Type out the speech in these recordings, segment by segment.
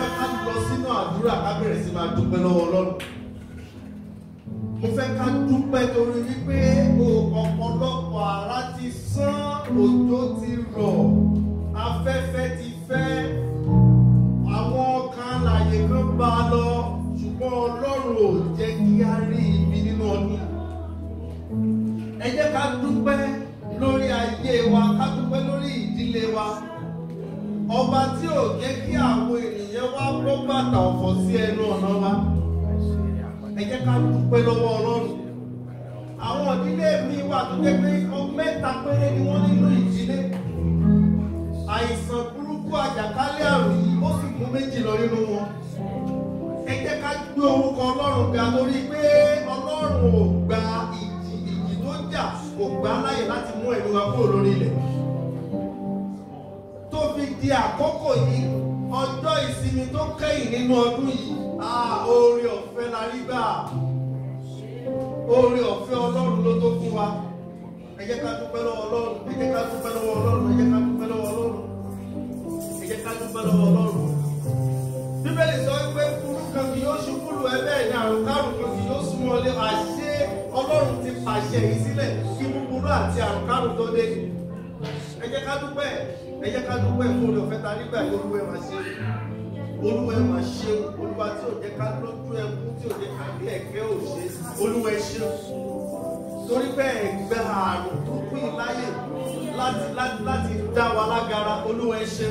fẹ́ ká lọ sínú àdúrà ká bẹ̀rẹ̀ sí máa dúpẹ́ lọ́wọ́ Ọlọ́run. Mo fẹ́ ká dúpẹ́ torí wípé ọ̀pọ̀lọpọ̀ àrá ti sán, òjò ti rọ̀, afẹ́fẹ́ ti fẹ́, àwọn ọkàn alààyè kan bá lọ, ṣùgbọ́n Ọlọ́run ò jẹ́ kí á rí ibi nínú ọdún. Ẹ jẹ́ ká dúpẹ́ lórí ayé wa, ká dúpẹ́ lórí ìdílé wa. Ọba tí ò jẹ́ kí àwọn ènìyàn wá bọ́ bàtà ọ̀fọ̀ sí ẹnu ọ̀nà wa. Ẹ jẹ́ ká dúpẹ́ lọ́wọ́ Ọlọ́run. Àwọn ìdílé mi wà tó jẹ́ pé mẹ́ta péré ni wọ́n nínú ìdílé. Àìsàn burúkú àjàkálẹ̀ àrùn yìí ó sì mú méjì lọ nínú wọn. Ẹ jẹ́ ká gbé orúkọ Ọlọ́run ga lórí pé Ọlọ́run ò gba ìjì tó jà, kò gbà láyè láti mú ẹ̀mí wa kúrò lórí ilẹ̀. Tó fi di àkókò yìí, ọjọ́ ìsinmi tó kẹ́yìn nínú ọdún yìí, oore ọ̀fẹ́ la rí gbà. Oore ọ̀fẹ́ Ọlọ́run ló tó fún wa. Ẹ jẹ́ ká dúpẹ́ lọ́wọ́ Ọlọ́run. Ẹ jẹ́ ká dúpẹ́ lọ́wọ́ Ọlọ́run. Ẹ jẹ́ ká dúpẹ́ lọ́wọ́ Ọlọ́run. Ẹ jẹ́ ká dúpẹ́ lọ́wọ́ Ọlọ́run. Bíbélì sọ pé burú kan kì yóò ṣubú lù ẹ́, bẹ́ẹ̀ ni àrùn kárùn kan kì yóò súnmọ́ lé. Àṣé Ọlọ́run ti pàṣẹ yìí sílẹ̀ kí búburú àti àrùn kárùn tó dé. Ẹ jẹ́ ká dúpẹ́. Ẹ jẹ́ ká dúpẹ́ fún oore ọ̀fẹ́ ta nígbà yìí. Olúwa ẹ máa ṣe. Olúwa ẹ máa ṣe. Olúwa tí ò jẹ́ ká lójú ẹkún, tí ò jẹ́ ká bí ẹ̀kẹ́ òṣè. Olúwa ẹ ṣe. Torí pé ẹgbẹ́ àrùn tó kú ìláyè láti dá wa lágara. Olúwa ẹ ṣe.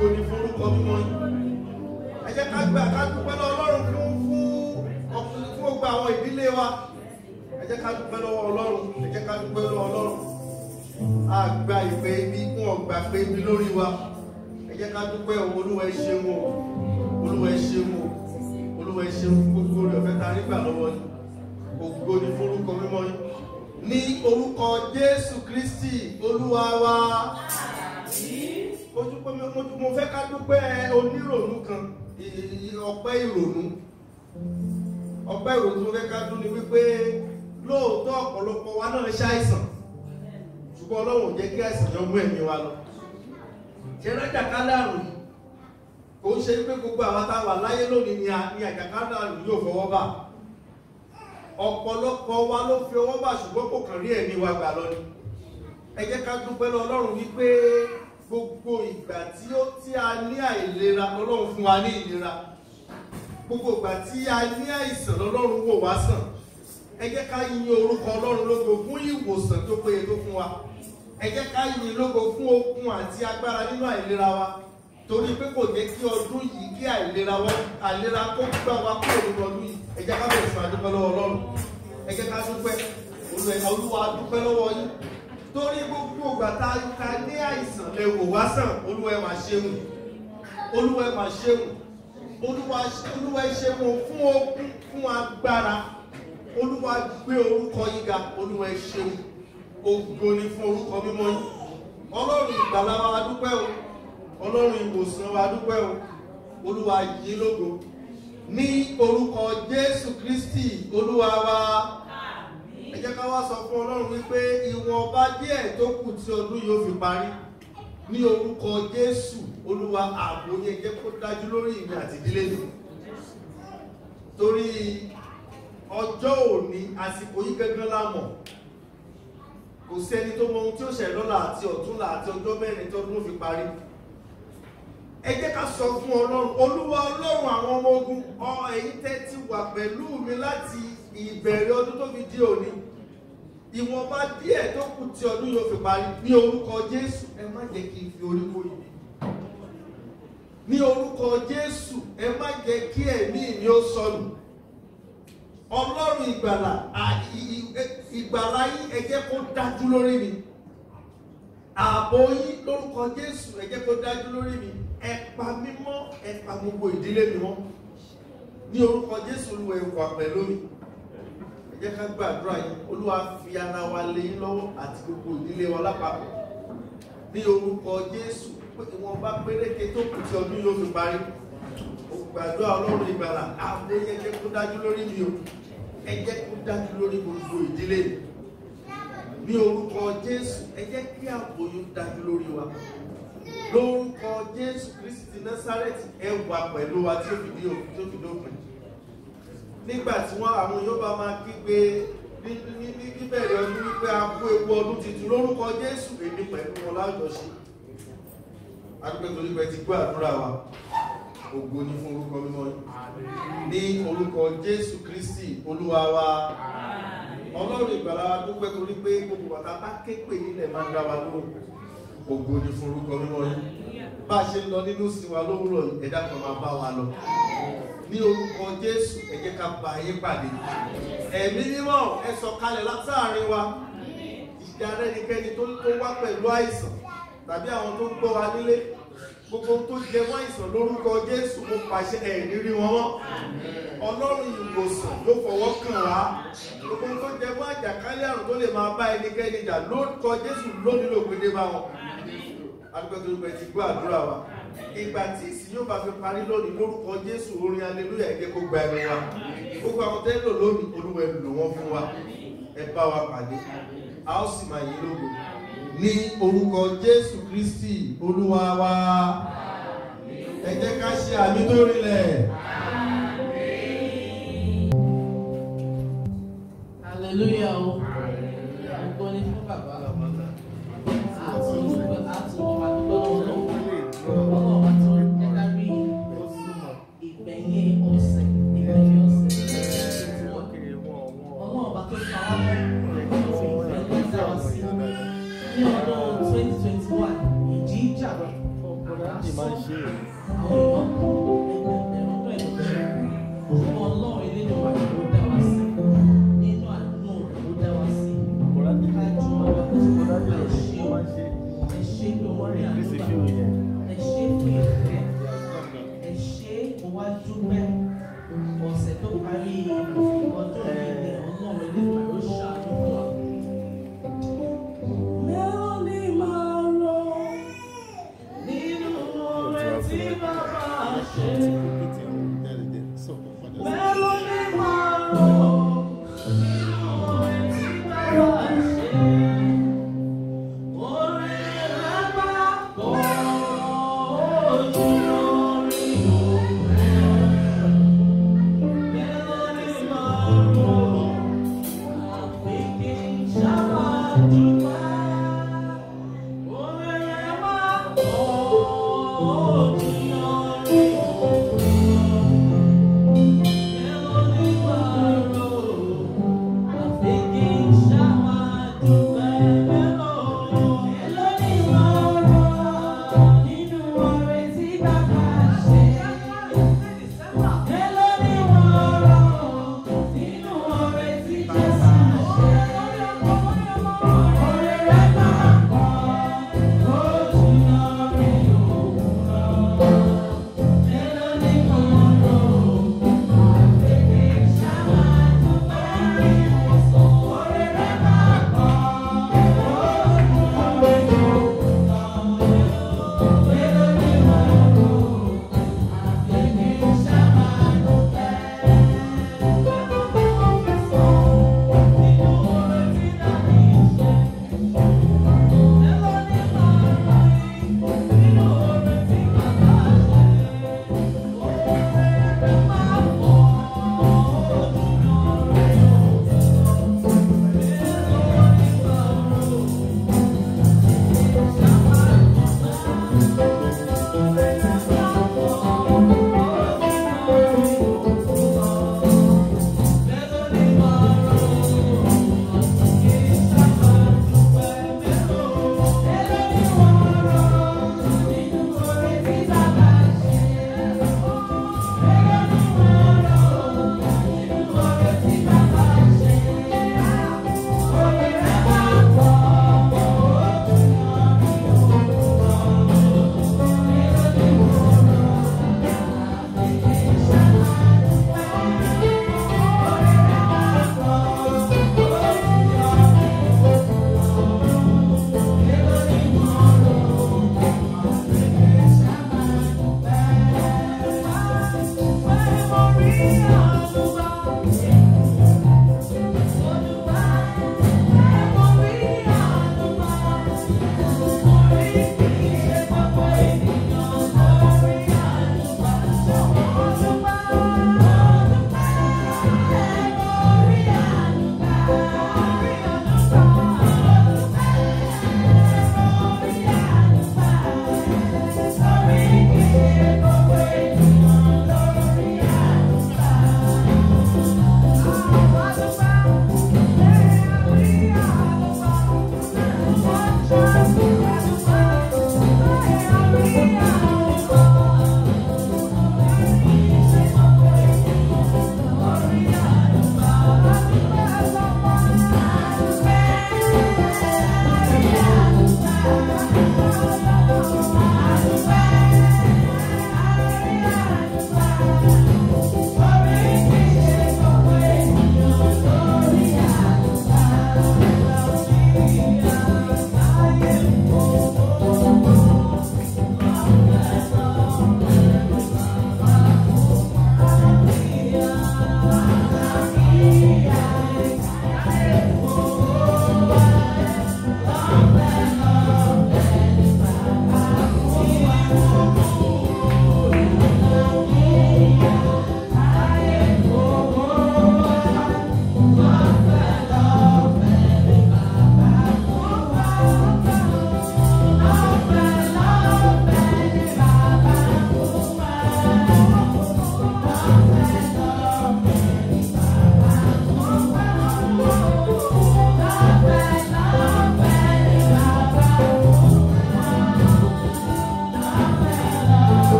Ògo ni forúkọ mímọ́ yín. Ẹ jẹ́ ká dúpẹ́ lọ́wọ́ Ọlọ́run fún gbogbo àwọn ìdílé wa. Ẹ jẹ́ ká dúpẹ́ lọ́wọ́ Ọlọ́run. Ẹ jẹ́ ká dúpẹ́ lọ́wọ́ Ọlọ́run. Àgbà ìpè ibi fún ọgbà pé ibi lórí wa. Ẹ jẹ́ ká dúpẹ́ Olúwa ẹ ṣeun o. Olúwa ẹ ṣeun o. Olúwa ẹ ṣeun gbogbo oore ọ̀fẹ́ ta nígbà lọ́wọ́ yín. Ògo ni forúkọ mímọ́ yín. Ní orúkọ Jésù Kristi Olúwa wa. Mo fẹ́ ká dúpẹ́ onírònú kan, ọpẹ́ ìrònú. Ọpẹ́ ìrònú tó fẹ́ ká dún ni wípé lóòótọ́ ọ̀pọ̀lọpọ̀ wa náà ṣàìsàn, ṣùgbọ́n Ọlọ́run ò jẹ́ kí àìsàn yọ mú ẹ̀mí wa lọ. Ṣé àjàkálẹ̀ àrùn yìí kò ń ṣe pé gbogbo àwọn tá a wà láyé lónìí ni àjàkálẹ̀ àrùn yóò fọwọ́ bà. Ọ̀pọ̀lọpọ̀ wa ló fi ọwọ́ bà ṣùgbọ́n kò kàn rí ẹ̀mí wa gbà lọ ni. Ẹ jẹ́ ká dúpẹ́ lọ Ọlọ́run wípé gbogbo ìgbà tí a ní àìlera Ọlọ́run fún wa ní ìlera. Gbogbo ìgbà tí a ní àìsàn Ọlọ́run wò wá sàn. Ẹ jẹ́ ká yin orúkọ Ọlọ́run lógo fún ìwòsàn tó péye tó fún wa. Ẹ jẹ́ ká yin lógo fún okun àti agbára nínú àìlera wa. Torí pé kò jẹ́ kí ọdún yìí kí àìlera kó gbà wá kúrò nínú ọdún yìí. Ẹ jẹ́ ká bẹ̀rẹ̀ sí máa dúpẹ́ lọ́wọ́ Ọlọ́run. Ẹ jẹ́ ká dúpẹ́. Olúwa dúpẹ́ lọ́wọ́ yín. Torí gbogbo ìgbà tá a ní àìsàn lẹ wò wá sàn. Olúwa ẹ máa ṣeun. Olúwa ẹ máa ṣeun. Olúwa ẹ ṣeun fún okun, fún agbára. Olúwa gbé orúkọ yín ga. Olúwa ẹ ṣeun. Ògo ni fún orúkọ mímọ́ yín. Ọlọ́run ìgbàlà wa dúpẹ́ o. Ọlọ́run ìwòsàn wa dúpẹ́ o. Olúwa yìn lógo. Ní orúkọ Jésù Kristi Olúwa wa. Ẹ jẹ́ ká wá sọ fún Ọlọ́run wípé ìwọ̀nba díẹ̀ tó kù tí ọdún yóò fi parí. Ní orúkọ Jésù Olúwa, ààbò yẹn jẹ́ kó dájú lórí ìmì àti ìdílé mi. Torí ọjọ́ òní, àsìkò yìí gẹ́gẹ́ lámọ̀. Kò sí ẹni tó mọ ohun tí ó ṣẹlẹ̀ lọ́la àti ọ̀túnla àti ọjọ́ mẹ́rin tó ọdún fi parí. Ẹ jẹ́ ká sọ fún Ọlọ́run, Olúwa Ọlọ́run àwọn ọmọ ogun, ẹ̀yin tẹ́ ti wà pẹ̀lú mi láti ìbẹ̀rẹ̀ ọdún tó fi di òní. Ìwọ̀nba díẹ̀ tó kù tí ọdún yóò fi parí. Ní orúkọ Jésù, ẹ má jẹ́ kí n fi orí kó ibi. Ní orúkọ Jésù, ẹ má jẹ́ kí ẹ̀mí mi ó sọnù. Ọlọ́run ìgbàlà yín ẹ jẹ́ kó dájú lórí mi. Ààbò yín lórúkọ Jésù ẹ jẹ́ kó dájú lórí mi. Ẹ pa mí mọ́, ẹ pa gbogbo ìdílé mi mọ́. Ní orúkọ Jésù Olúwa ẹ wà pẹ̀lú mi. Ẹ jẹ́ ká gbàdúrà yín. Olúwa fi ara wa lé yín lọ́wọ́ àti gbogbo ìdílé wa lápapọ̀. Ní orúkọ Jésù, ìwọ̀nba péréte tó kù tí ọdún yóò fi parí. Gbàdúrà Ọlọ́run ìgbàlà, ààbò yín ẹ jẹ́ kó dájú lórí mi o. Ẹ jẹ́ kó dájú lórí gbogbo ìdílé mi. Ní orúkọ Jésù, ẹ jẹ́ kí ààbò yín dájú lórí wa. lórúkọ Jésù Kristi Násárẹ́tì ẹ wà pẹ̀lú wa tí ó fi dópin. Nígbà tí àwọn yóò bá máa kígbe níbẹ̀rẹ̀ ọdún wípé a kú ewu ọdún tuntun lórúkọ Jésù, èmi pẹ̀lú wọn lájọṣe. Adúpẹ́ torí pé ti gbọ́ àdúrà wa. Ògo ni fún orúkọ mímọ́ ní orúkọ Jésù Kristi Olúwa wa. Ọlọ́run ìgbàlà wa dúpẹ́ torí pé gbogbo bàtà bá ké pè nílẹ̀ máa ń dá wa lóhùn. Ògo ni fún orúkọ mímọ́ yìí. Bá a ṣe ń lọ nínú sí wa lówùrọ̀ yìí, ẹ̀dá kan máa bá wa lọ. Ní orúkọ Jésù, ẹ jẹ́ ká bá yín pàdé. Ẹ̀mí mímọ́ ẹ sọ̀kalẹ̀ láàárín wa. Ìjà ẹnikẹ́ni tó wá pẹ̀lú àìsàn tàbí àwọn tó gbọ́ wa nílé, gbogbo tó jẹ mọ́ àìsàn lórúkọ Jésù, mo pàṣẹ ẹ̀ní rí wọn mọ́. Ọlọ́run ìwòsàn ló fọwọ́ kàn wá. Gbogbo tó jẹ mọ́ àjàkálẹ̀ àrùn tó lè máa bá ẹnikẹ́ni jà lórúkọ Jésù lónìí lòpin dé bá wọn. Adúgbò ti gbọ́ àdúrà wa. Ìgbà tí ìsìn yóò bá fi parí lónìí lórúkọ Jésù, orin aleluya ẹ jẹ́ kó gba ẹnu wa. Gbogbo àwọn tẹ́ lò lónìí, Olúwa ẹ lò wọ́n fún wa. Ẹ bá wa pàdé. A ó sì máa yìn lógo. Ní orúkọ Jésù Kristi Olúwa wa. Ẹ jẹ́ ká ṣe àmì tó rinlẹ̀. Hallelujah o. Ògo ni fún bàbá. Ní ọdún 2021, ìjì ìjà Ọlọ́run Elédùmarè ló dá wa sí, nínú àánú rẹ̀ ló dá wa sí. Kájú ọba tó ti kọ́ ẹ ṣé pé wọ́n rí àdúrà, ẹ ṣé fún ìfẹ́, ẹ ṣé mo wá dúpẹ́ ọ̀sẹ̀ tó parí ọdún yìí ni Ọlọ́run Elédùmarè ó ṣàánú fún wa. Mélòó ni màá rò nínú oore tí bàbá ṣe? Mélòó ni màá rò nínú oore tí bàbá ṣe? Oore rẹ̀ bá pọ̀ ojú lórí òun. Mélòó ni màá rò àfi kí n ṣàdúpẹ́? Oore rẹ̀ bá pọ̀ ojú lórí òun.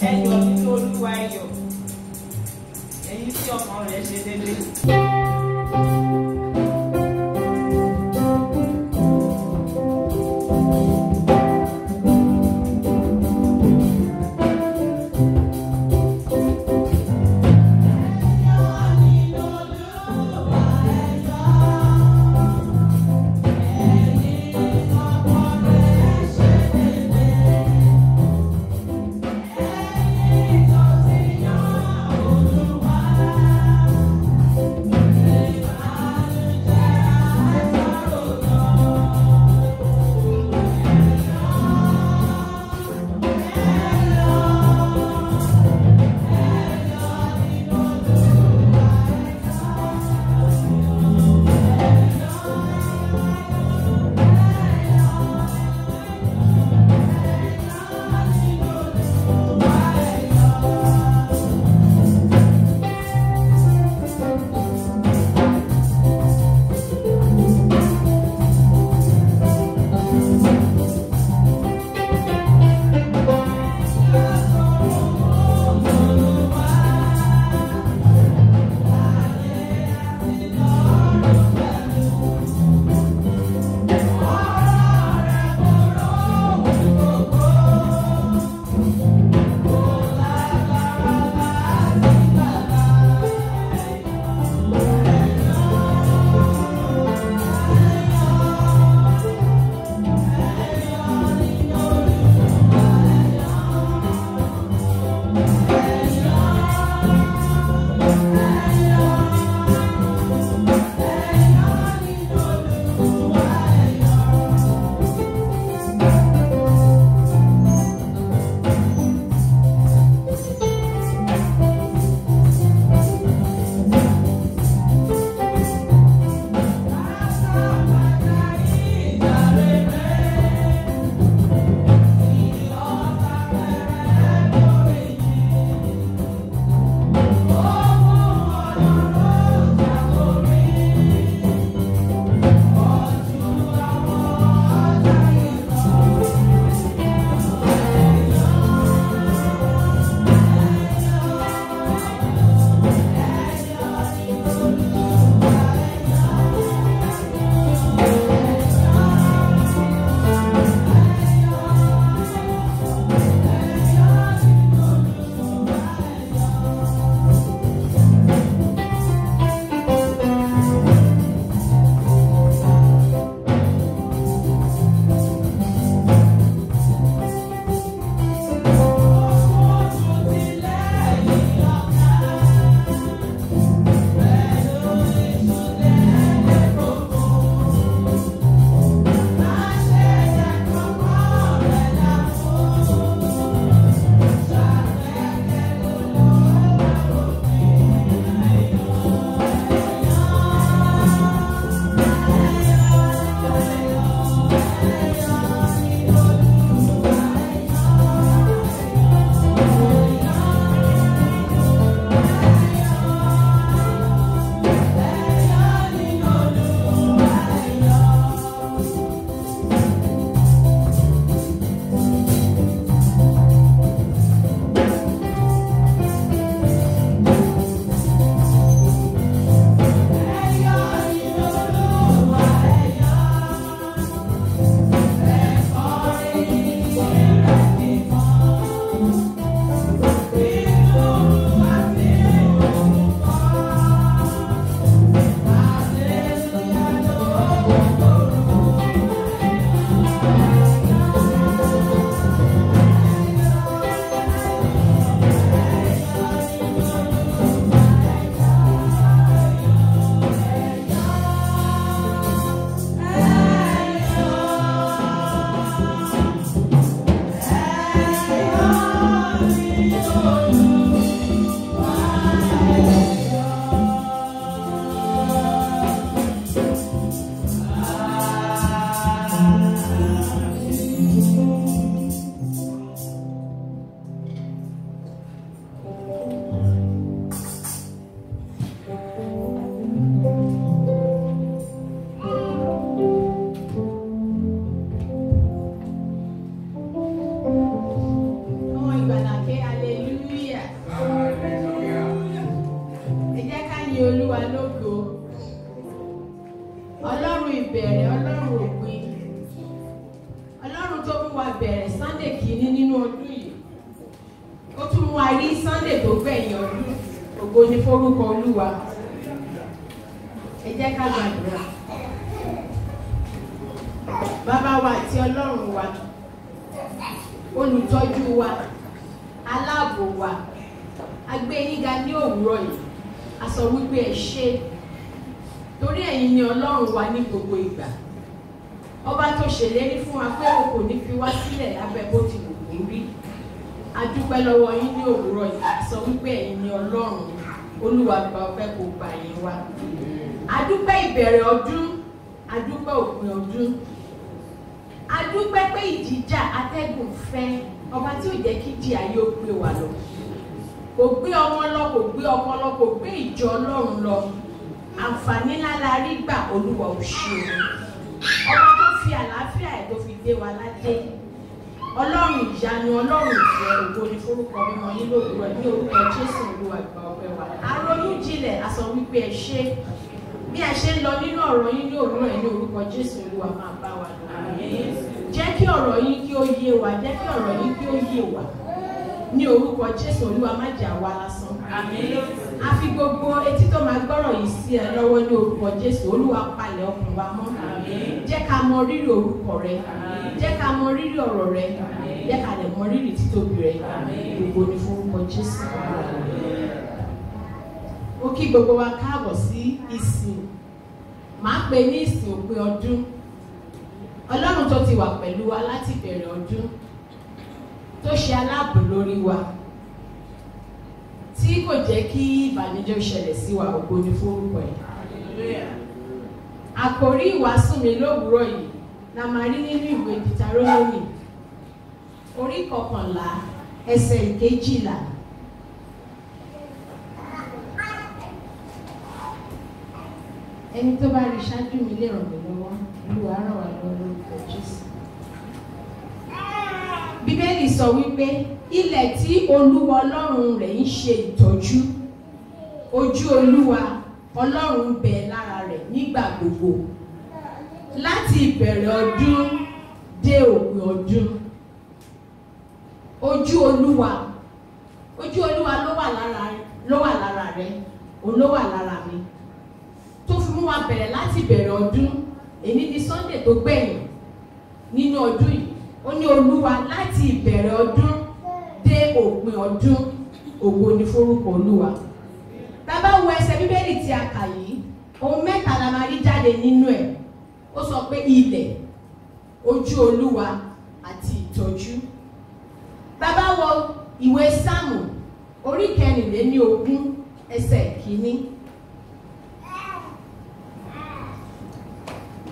ẹyọ̀ nínú Olúwa ẹyọ̀ ẹ̀yin tí ọkàn rẹ̀ ṣe déédéé. bẹ̀rẹ̀ Sunday kìíní nínú ọdún yìí. Ó tún mú wa rí Sunday tó gbẹ̀yìn ọdún. Ògo ni forúkọ Olúwa. Ẹ jẹ́ ká gbàdúrà. Bàbá wa àti Ọlọ́run wa, olùtọ́jú wa, aláàbò wa, a gbé yín ga ní òwúrọ̀ yìí. A sọ wípé ẹ ṣé. Torí ẹ̀yin ni Ọlọ́run wa ní gbogbo ìgbà. Ọba tó ṣèlérí fún wa pé o kò ní fi wá sílẹ̀ lábẹ́ bó ti wù kó rí. A dúpẹ́ lọ́wọ́ yín ní òwúrọ̀ yìí. A sọ wípé ẹ̀yin ni Ọlọ́run. Olúwa gba ọpẹ́ kó gbà yín wá. A dúpẹ́ ìbẹ̀rẹ̀ ọdún, a dúpẹ́ òpin ọdún. A dúpẹ́ pé ìjìjà atẹ́gùn fẹ́, ọba tí ò jẹ́ kí di ayé ó gbé wa lọ. Kò gbé ọmọ lọ, kò gbé ọkọ lọ, kò gbé ìjọ Ọlọ́run lọ. Àǹfààní ńlá la rí gbà, Olúwa ò ṣe o. Ọba tó fi àlàáfíà ẹ̀ tó fi dé wa ládé. Ọlọ́run ìyanu, Ọlọ́run ìfẹ́, ògo ni forúkọ mímọ́ yín lówùúrọ̀ ní orúkọ Jésù Olúwa gba ọpẹ́ wa. A ronú jinlẹ̀, a sọ wípé ẹ ṣé. Bí a ṣe ń lọ nínú ọ̀rọ̀ yín ní òwúrọ̀ yìí ní orúkọ Jésù Olúwa máa bá wa lọ. Jẹ́ kí ọ̀rọ̀ yín kí ó yé wa, jẹ́ kí ọ̀rọ̀ yín kí ó yé wa. Ní orúkọ Jésù Olúwa má jà wá lásán. A fi gbogbo etí tó máa gbọ́rọ̀ yìí sí ẹ lọ́wọ́ ní orúkọ Jésù. Olúwa palẹ̀ ọkàn wa mọ́. Jẹ́ ká mọ rírì orúkọ rẹ. Jẹ́ ká mọ rírì ọ̀rọ̀ rẹ. Jẹ́ ká lè mọ rírì títóbi rẹ. Gbogbo ni fún orúkọ Jésù. Ó kí gbogbo wa káàbọ̀ sí ìsìn. Màá pè ní ìsìn òpin ọdún. Ọlọ́run tó ti wà pẹ̀lú wa láti bẹ̀rẹ̀ ọdún, tó ṣe aláàbò lórí wa, tí kò jẹ́ kí ìbànújẹ́ ṣẹlẹ̀ sí wa, ògo ni fún orúkọ ẹ̀. Àkòrí ìwàásù mi lówùúrọ̀ yìí la máa rí nínú ìwé Dìtárónómì orí 11 ẹsẹ̀ 12. Ẹni tó bá rí ṣáájú mi lè ràn mí lọ́wọ́. Olúwa ràn wá lọ́wọ́ lórúkọ Jésù. Bíbélì sọ wípé ilẹ̀ tí Olúwa Ọlọ́run rẹ̀ ń ṣe ìtọ́jú, ojú Olúwa Ọlọ́run ń bẹ lára rẹ̀ nígbà gbogbo, láti ìbẹ̀rẹ̀ ọdún dé òpin ọdún. Ojú Olúwa ló wà lára rẹ̀, òun ló wà lára mi. Tó fi mú wa bẹ̀rẹ̀ láti ìbẹ̀rẹ̀ ọdún, èyí ni Sunday tó gbẹ̀yìn nínú ọdún yìí. Ó ní Olúwa láti ìbẹ̀rẹ̀ ọdún dé òpin ọdún, ògo ni forúkọ Olúwa. Tá bá wo ẹsẹ̀ Bíbélì tí a kà yìí, ohun mẹ́ta la máa rí jáde nínú ẹ̀. Ó sọ pé ilẹ̀, ojú Olúwa àti ìtọ́jú. Tá bá wo ìwé Sáàmù orí 24 ẹsẹ̀ 1.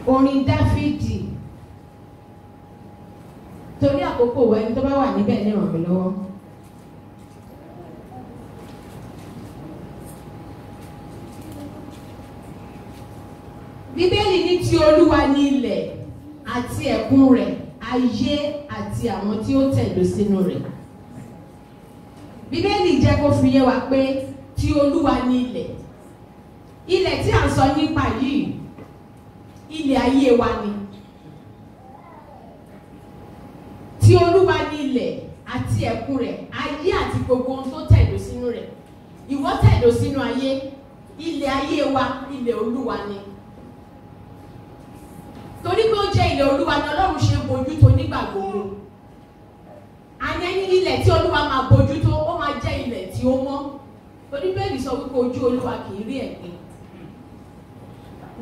Orin Dáfídì. Torí àkókò wa, ẹni tó bá wà níbẹ̀ lè ràn mí lọ́wọ́. Bíbélì ní ti Olúwa ní ilẹ̀ àti ẹ̀kún rẹ̀, ayé àti àwọn tí ó tẹ̀dó sínú rẹ̀. Bíbélì jẹ́ kó fi yé wa pé ti Olúwa ní ilẹ̀. Ilẹ̀ tí à ń sọ nípa yìí, ilẹ̀ ayé wa ni. Tí Olúwa ní ilẹ̀ àti ẹ̀kún rẹ̀, ayé àti gbogbo ohun tó tẹ̀dó sínú rẹ̀. Ìwọ tẹ̀dó sínú ayé, ilẹ̀ ayé wa, ilẹ̀ Olúwa ni. Torí pé ó jẹ́ ilẹ̀ Olúwa ni Ọlọ́run ṣe bójútó nígbà gbogbo. Àní ẹni ilẹ̀ tí Olúwa máa bójútó, ó máa jẹ́ ilẹ̀ tí ó mọ́. Torí Bíbélì sọ wípé ojú Olúwa kì í rí ẹ̀gbin.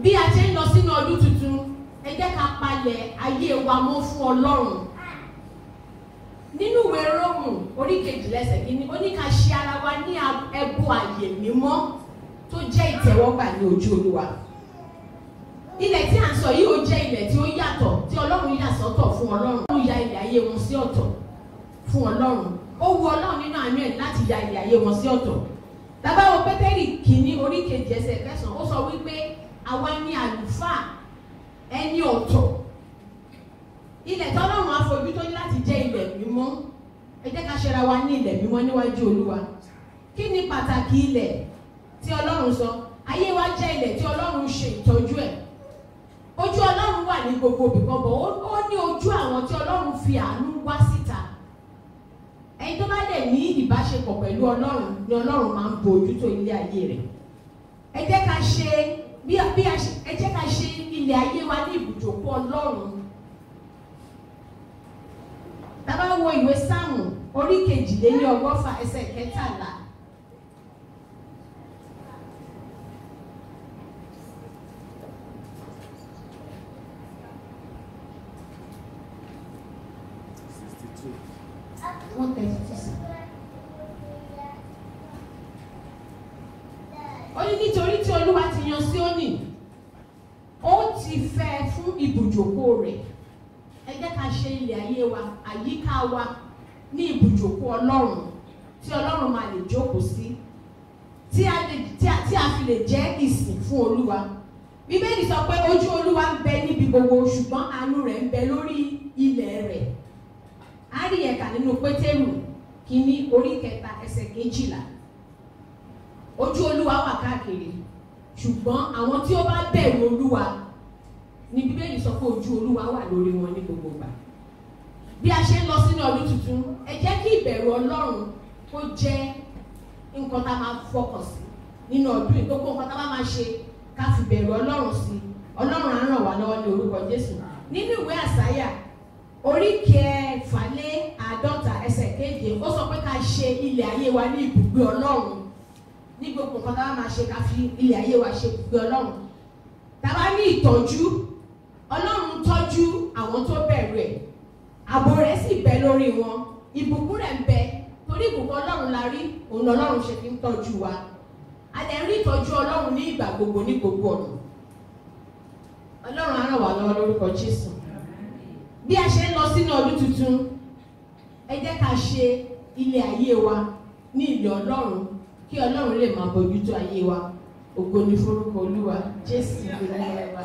Bí a ṣe ń lọ sínú ọdún tuntun, ẹ jẹ́ ká palẹ̀ ayé wa mọ́ fún Ọlọ́run. Nínú ìwé Róòmù orí 2 ẹsẹ̀ 1, ó ní ká ṣe ara wa ní ẹbọ àyè mímọ́ tó jẹ́ ìtẹ́wọ́gbà ní ojú Olúwa. Ilẹ̀ tí à ń sọ yìí ó jẹ́ ilẹ̀ tí ó yàtọ̀, tí Ọlọ́run yà sọ́tọ̀ fún Ọlọ́run. Ó ya ilẹ̀ ayé wọn sí ọ̀tọ̀ fún Ọlọ́run. Ó wu Ọlọ́run nínú àánú ẹ̀ láti ya ilẹ̀ ayé wọn sí ọ̀tọ̀. Tá bá wo Pétérì kìíní orí 2 ẹsẹ̀ 9, ó sọ wípé àwa ni àlùfáà ẹni ọ̀tọ̀. Ilẹ̀ tọ́lọ́run àfojútó ní láti jẹ́ ilẹ̀ mímọ́. Ẹ jẹ́ ká ṣera wa ní ilẹ̀ mímọ́ níwájú Olúwa. Kí ni pàtàkì ilẹ̀ tí Ọlọ́run sọ? Ayé wa jẹ́ ilẹ̀ tí Ọlọ́run ṣe ìtọ́jú ẹ̀. Ojú Ọlọ́run wà ní gbogbo ibìkan, bọ̀ ó ní ojú àwọn tí Ọlọ́run fi àánú dẹ̀ ní ìbáṣepọ̀ pẹ̀lú Ọlọ́run ni Ọlọ́run máa ń bójútó ilé ayé rẹ̀. Ẹ jẹ́ ká ṣe ẹ jẹ́ ká ṣe ilé ayé wa ní ibùjókòó Ọlọ́run. Tá bá wo ìwé Sáàmù orí 22 ẹsẹ̀ 13. Ó ní nítorí tí Olúwa ti yan Síónì, ó ti fẹ́ fún ibùjókòó rẹ̀. Ẹ jẹ́ ká ṣe ilé ayé wa, àyíká wa ní ibùjókòó Ọlọ́run tí Ọlọ́run máa lè jókòó sí, tí a fi lè jẹ́ ìsìn fún Olúwa. Bíbélì sọ pé ojú Olúwa ń bẹ níbi gbogbo, ṣùgbọ́n àánú rẹ̀ ń bẹ lórí ilẹ̀ rẹ̀. A rí ẹ̀ka nínú Pétérù kínní orí 3 ẹsẹ̀ 12. Ojú Olúwa wà káàkiri, ṣùgbọ́n àwọn tí ó bá bẹ̀rù Olúwa ní Bíbélì sọ pé ojú Olúwa wà lórí wọn ní gbogbo ìgbà. Bí a ṣe ń lọ sínú ọdún tuntun, ẹ jẹ́ kí ìbẹ̀rù Ọlọ́run kó jẹ́ nǹkan tá a máa fọkàn sí nínú ọdún yìí. Gbogbo nǹkan tá a bá máa ṣe ká fi bẹ̀rù Ọlọ́run sí. Ọlọ́run á ràn wá lọ́wọ́ ní orúkọ Jésù. Nínú ìwé Àsáyà orí 50 ẹsẹ̀ 7 ó sọ pé ká ṣe ilé ayé wa ní ibùgbé Ọlọ́run. Ní gbogbo nǹkan tá a máa ṣe ká fi ilé ayé wa ṣe ibùgbé Ọlọ́run. Tá a bá ní ìtọ́jú, Ọlọ́run tọ́jú àwọn tó bẹ̀rù ẹ̀, ààbò rẹ̀ sì bẹ lórí wọn, ìbùkún rẹ̀ ń bẹ, torí ìbùkún Ọlọ́run la rí, òun Ọlọ́run ṣe fi ń tọ́jú wa. A lè rí ìtọ́jú Ọlọ́run ní ìgbà gbogbo ní gbogbo ọ̀nà. Ọlọ́run á ràn wá lọ́wọ́ lórúkọ Jésù. Bí a ṣe ń lọ sínú ọdún tuntun, ẹ jẹ́ ká ṣe ilé ayé wa ní ilé Ọlọ́run kí Ọlọ́run lè máa bójútó ayé wa. Ògo ni forúkọ Olúwa, Jésù ìrẹ̀lẹ̀ wa.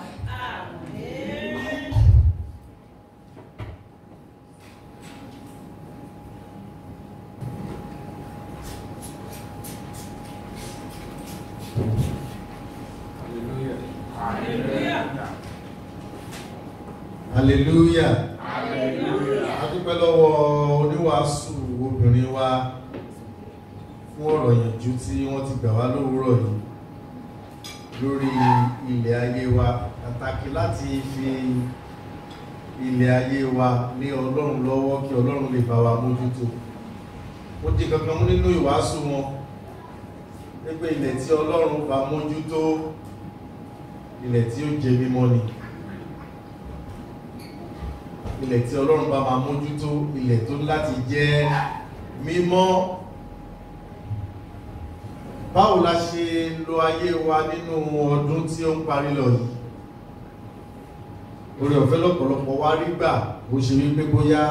Hallelujah. A dúpẹ́ lọ́wọ́ oníwàásù obìnrin wa fún ọ̀rọ̀ ìyànjú tí wọ́n ti gbà wá lówùúrọ̀ yìí lórí ilé ayé wa, pàtàkì láti fi ilé ayé wa lé Ọlọ́run lọ́wọ́ kí Ọlọ́run lè bá wa mójútó. Ó di kankan mú nínú ìwàásù wọn pé ilẹ̀ tí Ọlọ́run bá mójútó, ilẹ̀ tí ó jẹ mímọ́ ni. Ilẹ̀ tí Ọlọ́run bá máa mójútó, ilẹ̀ tó láti jẹ́ mímọ́. Báwo la ṣe lo ayé wa nínú ọdún tí ó ń parí lọ yìí? Oore ọ̀fẹ́ lọ́pọ̀lọpọ̀ wa rí gbà, bó ṣe wípé bóyá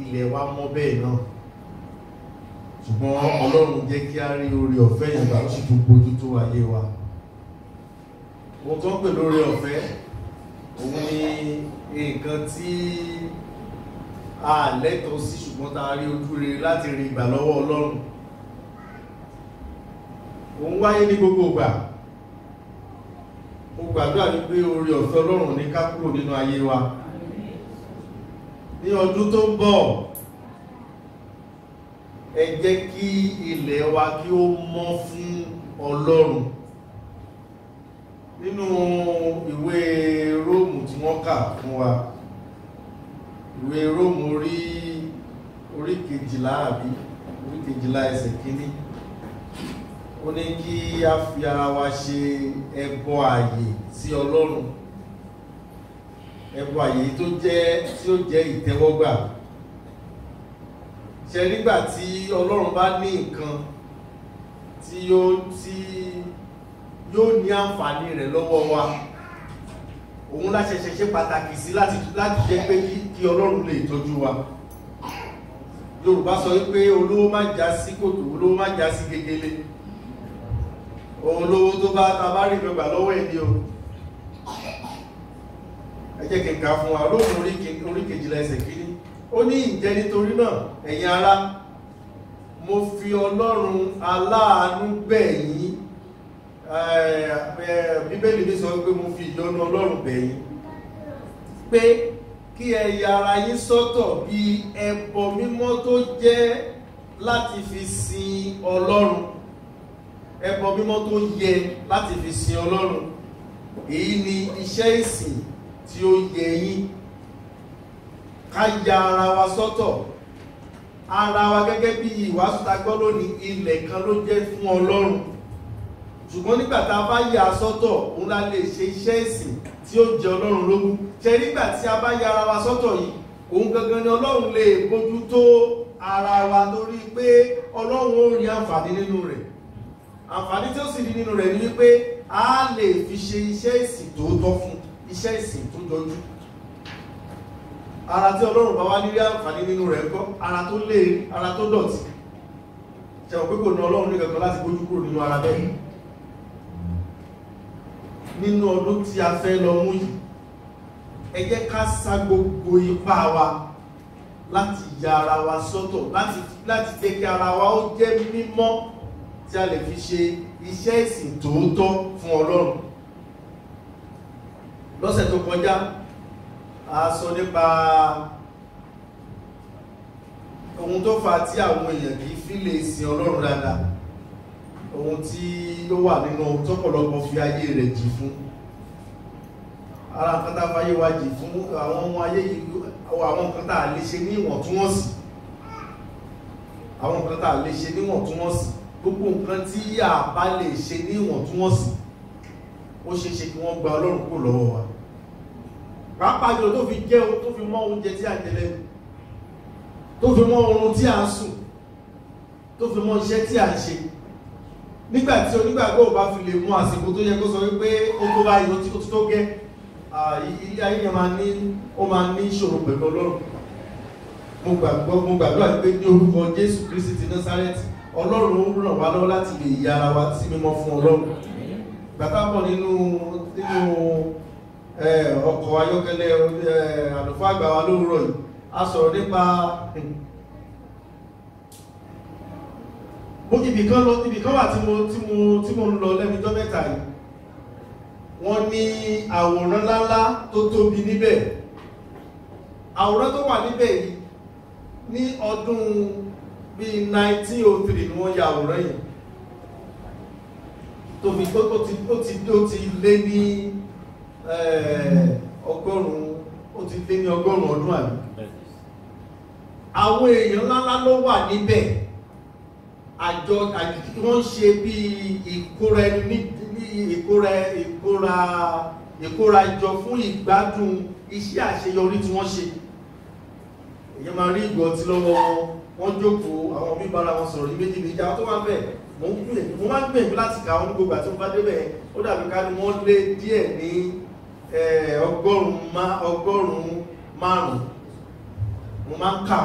ilẹ̀ wa mọ́ bẹ́ẹ̀ náà. Ṣùgbọ́n Ọlọ́run jẹ́ kí a rí oore ọ̀fẹ́ yẹn gbà, ó sì tún bójútó ayé wa. Ohun tó ń pè lóore ọ̀fẹ́, òun ni nǹkan tí a lẹ́tọ̀ọ́ sí ṣùgbọ́n tá a rí ojú rere láti rí ìgbà lọ́wọ́ Ọlọ́run. Òun wáyé ní gbogbo ìgbà. Mo gbàdúrà wípé oore ọ̀fẹ́ Ọlọ́run ní ká kúrò nínú ayé wa. Ní ọdún tó ń bọ̀, ẹ jẹ́ kí ilẹ̀ wa kí ó mọ́ fún Ọlọ́run. Nínú ìwé Róòmù tí wọ́n kà fún wa, ìwé Róòmù orí 12 àbí orí 12 ẹsẹ̀ 1, ó ní kí a fi ara wa ṣe ẹbọ ààyè sí Ọlọ́run, ẹbọ ààyè tí ó jẹ́ ìtẹ́wọ́gbà. Ṣé nígbà tí Ọlọ́run bá ní nǹkan tí yóò ní àǹfààní rẹ̀ lọ́wọ́ wa, òun láṣẹṣẹ ṣe pàtàkì sí láti jẹ́ pé kí Ọlọ́run lè tọ́jú wa. Yorùbá sọ wípé olówó má já sí kòtò, olówó má já sí gegele. Olówó tó bá ta bá rí ìgbà lọ́wọ́ ẹni o. Ẹ jẹ́ kí n kà fún wa Róòmù orí 12 ẹsẹ̀ 1. Ó ní ìjẹ́ nítorí náà ẹ̀yin ará, mo fi Ọlọ́run aláàánú bẹ̀ yín. Bíbélì mi sọ pé mo fi ìyọ́nú Ọlọ́run bẹ̀ yín pé kí ẹ ya ara yín sọ́tọ̀ bí ẹbọ mímọ́ tó jẹ́ láti fi sin Ọlọ́run, ẹbọ mímọ́ tó yẹ láti fi sin Ọlọ́run. Èyí ni iṣẹ́ ìsìn tí ó yẹ yín. Ká ya ara wa sọ́tọ̀, ara wa gẹ́gẹ́ bí ìwàásù tá gbọ́ lónìí, ilẹ̀ kan ló jẹ́ fún Ọlọ́run. Ṣùgbọ́n nígbà tá a bá yà sọ́tọ̀, òun la lè ṣe iṣẹ́ ìsìn tí ó jẹ Ọlọ́run lógún. Ṣé nígbà tí a bá ya ara wa sọ́tọ̀ yìí, òun gangan ni Ọlọ́run lè bójú tó ara wa, torí pé Ọlọ́run ó rí àǹfààní nínú rẹ̀. Àǹfààní tí ó sì rí nínú rẹ̀ ni wípé a lè fi ṣe iṣẹ́ ìsìn tó tọ́ fún, iṣẹ́ ìsìn tó jọjú. Ara tí Ọlọ́run bá wá nílé àǹfààní nínú rẹ̀ kọ́, ara tó lè, ara tó dọ̀tí. Ṣé o pé kò ní Ọlọ́run ní kankan láti bójú kúrò nínú ara bẹ́ẹ̀? Nínú ọdún tí a fẹ́ lọ mú yìí, ẹ jẹ́ ká sa gbogbo ipá wa láti ya ara wa sọ́tọ̀, láti jẹ́ kí ara wa ó jẹ́ mímọ́ tí a lè fi ṣe iṣẹ́ ìsìn tòótọ́ fún Ọlọ́run. Lọ́sẹ̀ tó kọjá, a sọ nípa ohun tó fà tí àwọn èèyàn kì í fi lè sin Ọlọ́run dáadáa, ohun tí ó wà nínú tọ́pọ̀lọpọ̀ fi ayé rẹ̀ jì fún. Ara nǹkan tá a fayé wa jì fún àwọn ọmọ ayé yìí, àwọn nǹkan tá a lè ṣe ní ìwọ̀ntúnwọ̀nsì, àwọn nǹkan tá a lè ṣe ní ìwọ̀ntúnwọ̀nsì, gbogbo nǹkan tí a bá lè ṣe ní ìwọ̀ntúnwọ̀nsì, ó ṣe é ṣe kí wọ́n gba Ọlọ́run kúrò lọ́wọ́ wa. Pàápàá jùlọ tó fi jẹ́ ohun tó fi mọ́ oúnjẹ tí a jẹ lẹ́nu, tó fi mọ́ oorun tí a ń sùn, tó fi mọ́ iṣẹ́ tí a ń ṣe. Nígbà tí onígbàgbọ́ ò bá fi lè mú àsìkò tó yẹ kó sọ wípé ó tó bá yọ tí ó tó gẹ́, ilé ayé yẹn máa ní ìṣòro pẹ̀lú Ọlọ́run. Mo gbàdúrà pé ní orúkọ Jésù Kristi ti Násárẹ́tì, Ọlọ́run ó ràn wá lọ́wọ́ láti lè ya ara wa sí mímọ́ fún Ọlọ́run. Gbàtà pọ̀ nínú ọkọ̀ ayọ́kẹ́lẹ́ àlùfáà àgbà wa lówùúrọ̀ yìí, a sọ̀rọ̀ nípa ibìkan wà tí mo ń lọ lẹ́nu ọjọ́ mẹ́ta yìí. Wọ́n ní àwòrán ńláńlá tó tóbi níbẹ̀. Àwòrán tó wà níbẹ̀ yìí ní ọdún bí 1903 ni wọ́n ya àwòrán yìí. Ó ti lé ní ọgọ́rùn-ún ọdún àbí. Àwọn èèyàn ńláńlá ló wà níbẹ̀. Wọ́n ṣe bí ìkóra ìjọ fún ìgbádùn iṣẹ́ àṣeyọrí tí wọ́n ṣe. Èyàn máa rí ìgò ọtí lọ́wọ́ wọn jókòó, àwọn bíbára wọn sọ̀rọ̀ ní méjì méjì. Àwọn tó wá bẹ̀, mo máa ń gbìyànjú láti kà wọ́n ní gbogbo àti mo bá débẹ̀, ó dàbí ká ní wọ́n lé díẹ̀ ní ọgọ́rùn-ún márùn-ún. Mo máa ń kà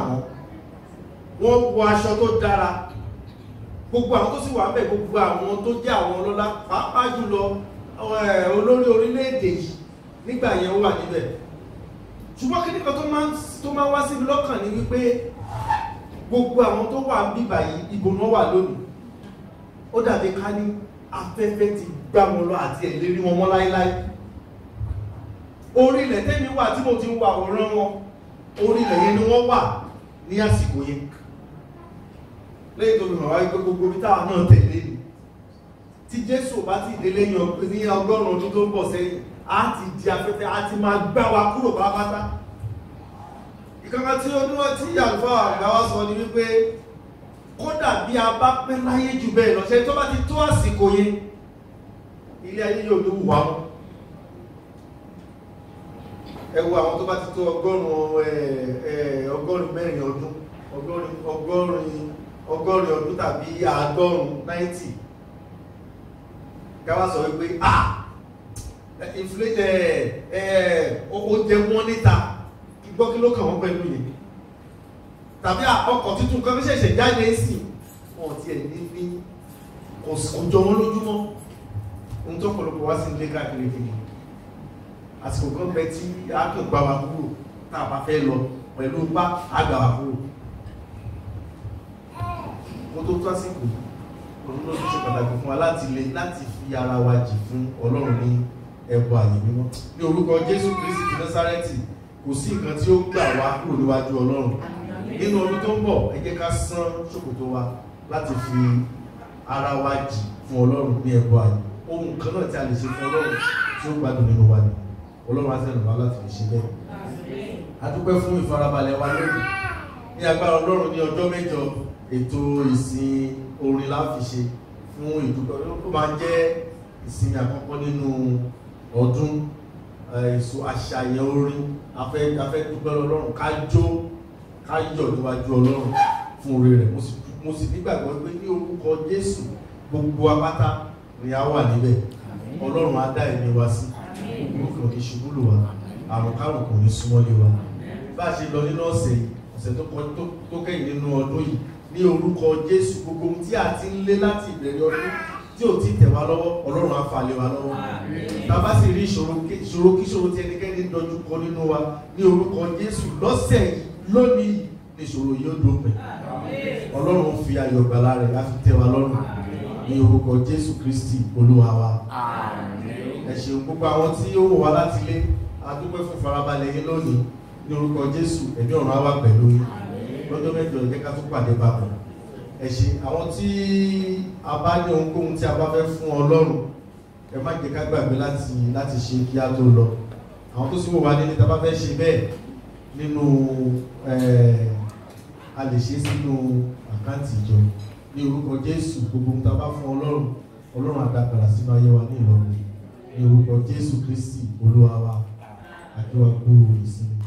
wọ́n wọ aṣọ tó dára. Gbogbo àwọn tó sì wà bẹ̀, gbogbo àwọn tó jẹ́ àwọn ọlọ́lá, pàápàá jùlọ olórí orílẹ̀-èdè yìí nígbà yẹn ó wà níbẹ̀. Ṣùgbọ́n kí nìkan tó máa wá síbi lọ́kàn ní wípé gbogbo àwọn tó wà bíbà yìí, ibo náà wà lónìí. Ó dàbí ká ní afẹ́fẹ́ ti gbá wọn lọ àti ẹ̀lérí wọn mọ́ láíláí. Orílẹ̀ tẹ́mi wà tí mo ti ń wo àwòrán wọn, orílẹ̀ yẹn ni wọ́n wà ní àsìkò yẹn. Lẹ́yìn tó fi hàn wáyé pé gbogbo bí táwa náà tẹ̀lé ni, tí Jésù bá ti délé ní ọgọ́rùn-ún ọdún tó ń bọ̀ sẹ́yìn, á ti di afẹ́fẹ́, á ti máa gbá wa kúrò pátápátá. Ìkankan tí àlùfáà àgbà wa sọ ni wípé kódà bí a bá pẹ́ láyé jù bẹ́ẹ̀ lọ, ṣe tó bá ti tó àsìkò yẹn, ilé ayé yóò ní wùwá mọ́. Ẹ wo àwọn tó bá ti tó ọgọ́rùn-ún mẹ́rin ọdún, ọgọ́rin ọdún tàbí àádọ́rùn-ún 90, káwà sọ wípé inflate ó jẹ wọ́n níta, gbọ́ kí ló kàn wọ́n pẹ̀lú yìí. Tàbí ọkọ̀ tuntun kan ṣẹ̀ṣẹ̀ jáde sí wọn ti ẹ̀ ní kò jọ wọn lójúmọ́. Ohun tó pọ̀lọpọ̀ wá sí ilé káàkiri kìí, àsìkò kan bẹ tí a kàn gbà wá kúrò tá a bá fẹ́ lọ pẹ̀lú bá àgbà wá kúrò. Mo tó tó àsìkò òun ló ṣe pàtàkì fún wa láti fi ara wa jì fún Ọlọ́run ní ẹbọ àyè mímọ́. Ní orúkọ Jésù Kristi ti Násárẹ́tì, kò sí nǹkan tí ó gbà wá kúrò níwájú Ọlọ́run. nínú ọdún tó ń bọ̀ ẹ jẹ́ ká sán ṣòkòtò wa láti fi ara wa jì fún Ọlọ́run ní ẹbọ ayọ̀. Ohun kan náà tí a lè ṣe fún Ọlọ́run tí ó gbádùn nínú wa ni Ọlọ́run á sẹ́nu wá láti fi ṣe bẹ́ẹ̀. A dúpẹ́ fún ìfarabalẹ̀ wa lónìí. Ní agbára Ọlọ́run ní ọjọ́ mẹ́jọ ètò ìsìn orin la fi ṣe fún ìdúpẹ́. Ó máa jẹ́ ìsìn àkọ́kọ́ nínú ọdún èso àṣàyàn orin. A fẹ́ dúpẹ́ Ọlọ́run ká jó ká yọ̀ níwájú Ọlọ́run fún oore rẹ̀. Mo sì nígbàgbọ́ pé ní orúkọ Jésù gbogbo apáta ni a wà níbẹ̀. Ọlọ́run á dá ẹ̀mí wa sí. Gbogbo kò ní ṣubú lù wá. Àrùn kárùn kò ní súnmọ́lé wa. Bá a ṣe lọ nínú ọ̀sẹ̀ tó kẹ́yìn nínú ọdún yìí ní orúkọ Jésù gbogbo ohun tí a ti ń lé láti ìbẹ̀rẹ̀ ọdún tí ò ti tẹ̀ wá lọ́wọ́ Ọlọ́run á fà lé wa lọ́wọ́. Tá a bá sì rí ìṣòro kíṣòro tí ẹnikẹ́ni dojú kọ nínú wa ní orúkọ Jésù lọ́sẹ̀ yìí lónìí ní ìṣòro yóò dópin. Ọlọ́run fi ayọ̀ gbàlà rẹ̀ láti tẹ́ wa lọ́rùn ní orúkọ Jésù Kristi Olúwa wa. Ẹ ṣeun gbogbo àwọn tí ó wò wá láti ilé a dúpẹ́ fún ìfarabalẹ̀ yín lónìí ní orúkọ Jésù ẹ̀mí ọ̀run á wà pẹ̀lú yín lọ́jọ́ mẹ́jọ ẹ jẹ́ ká tún pàdé papọ̀. Ẹ ṣé àwọn tí a bá ní ohunkóhun tí a bá fẹ́ fún Ọlọ́run ẹ má jẹ́ ká gbàgbé láti ṣe kí a tó lọ. Àwọn tó sì wò wá nílé tá a bá fẹ́ ṣe bẹ́ẹ̀ nínú a lè ṣe sínú àkáǹtì ìjọ ní orúkọ Jésù gbogbo ohun tá a bá fún Ọlọ́run á dá padà sínú ayé wa ní ìrọ̀rùn ní orúkọ Jésù Kristi Olúwa wa àti wa kú ìsinmi.